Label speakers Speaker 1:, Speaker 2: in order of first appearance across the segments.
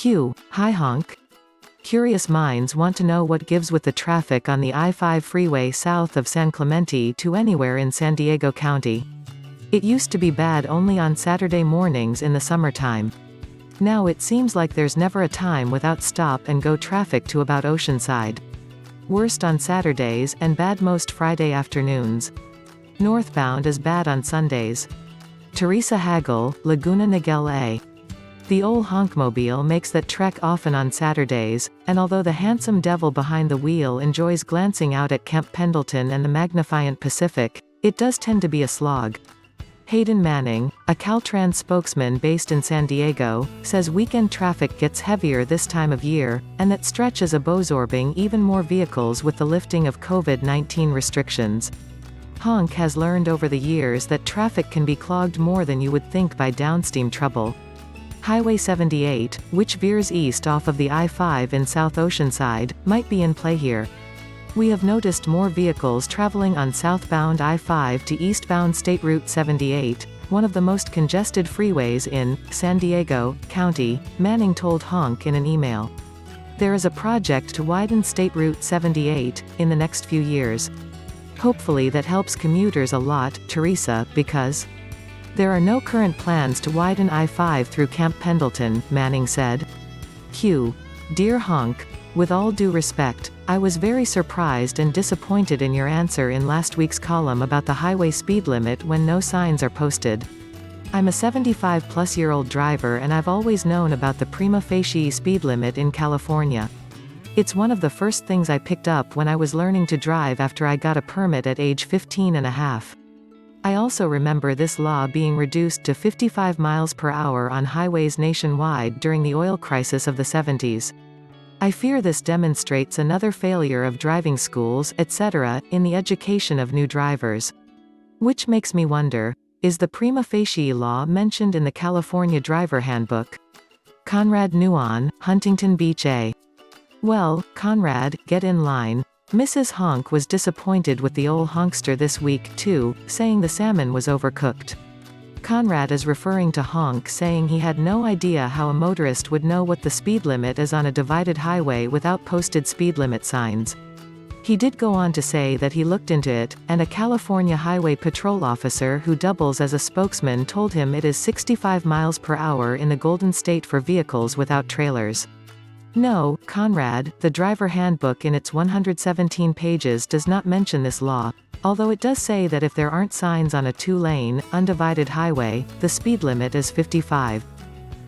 Speaker 1: Hi honk. Curious minds want to know what gives with the traffic on the I-5 freeway south of San Clemente to anywhere in San Diego County. It used to be bad only on Saturday mornings in the summertime. Now it seems like there's never a time without stop-and-go traffic to about Oceanside. Worst on Saturdays, and bad most Friday afternoons. Northbound is bad on Sundays. Teresa Hagel, Laguna Niguel A. The old honkmobile makes that trek often on Saturdays, and although the handsome devil behind the wheel enjoys glancing out at Camp Pendleton and the magnificent Pacific, it does tend to be a slog. Hayden Manning, a Caltrans spokesman based in San Diego, says weekend traffic gets heavier this time of year, and that stretch is absorbing even more vehicles with the lifting of COVID-19 restrictions. Honk has learned over the years that traffic can be clogged more than you would think by downstream trouble. Highway 78, which veers east off of the I-5 in South Oceanside, might be in play here. We have noticed more vehicles traveling on southbound I-5 to eastbound State Route 78, one of the most congested freeways in San Diego County, Manning told Honk in an email. There is a project to widen State Route 78 in the next few years. Hopefully that helps commuters a lot, Teresa, because there are no current plans to widen I-5 through Camp Pendleton, Manning said. Dear Honk, with all due respect, I was very surprised and disappointed in your answer in last week's column about the highway speed limit when no signs are posted. I'm a 75-plus-year-old driver and I've always known about the prima facie speed limit in California. It's one of the first things I picked up when I was learning to drive after I got a permit at age 15 and a half. I also remember this law being reduced to 55 miles per hour on highways nationwide during the oil crisis of the 70s. I fear this demonstrates another failure of driving schools, etc., in the education of new drivers. Which makes me wonder, is the prima facie law mentioned in the California Driver Handbook? Conrad Nuon, Huntington Beach A. Well, Conrad, get in line. Mrs. Honk was disappointed with the old honkster this week, too, saying the salmon was overcooked. Conrad is referring to Honk saying he had no idea how a motorist would know what the speed limit is on a divided highway without posted speed limit signs. He did go on to say that he looked into it, and a California Highway Patrol officer who doubles as a spokesman told him it is 65 miles per hour in the Golden State for vehicles without trailers. No, Conrad, the driver handbook in its 117 pages does not mention this law, although it does say that if there aren't signs on a two-lane, undivided highway, the speed limit is 55.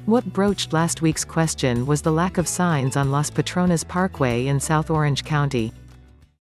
Speaker 1: What broached last week's question was the lack of signs on Las Patronas Parkway in South Orange County.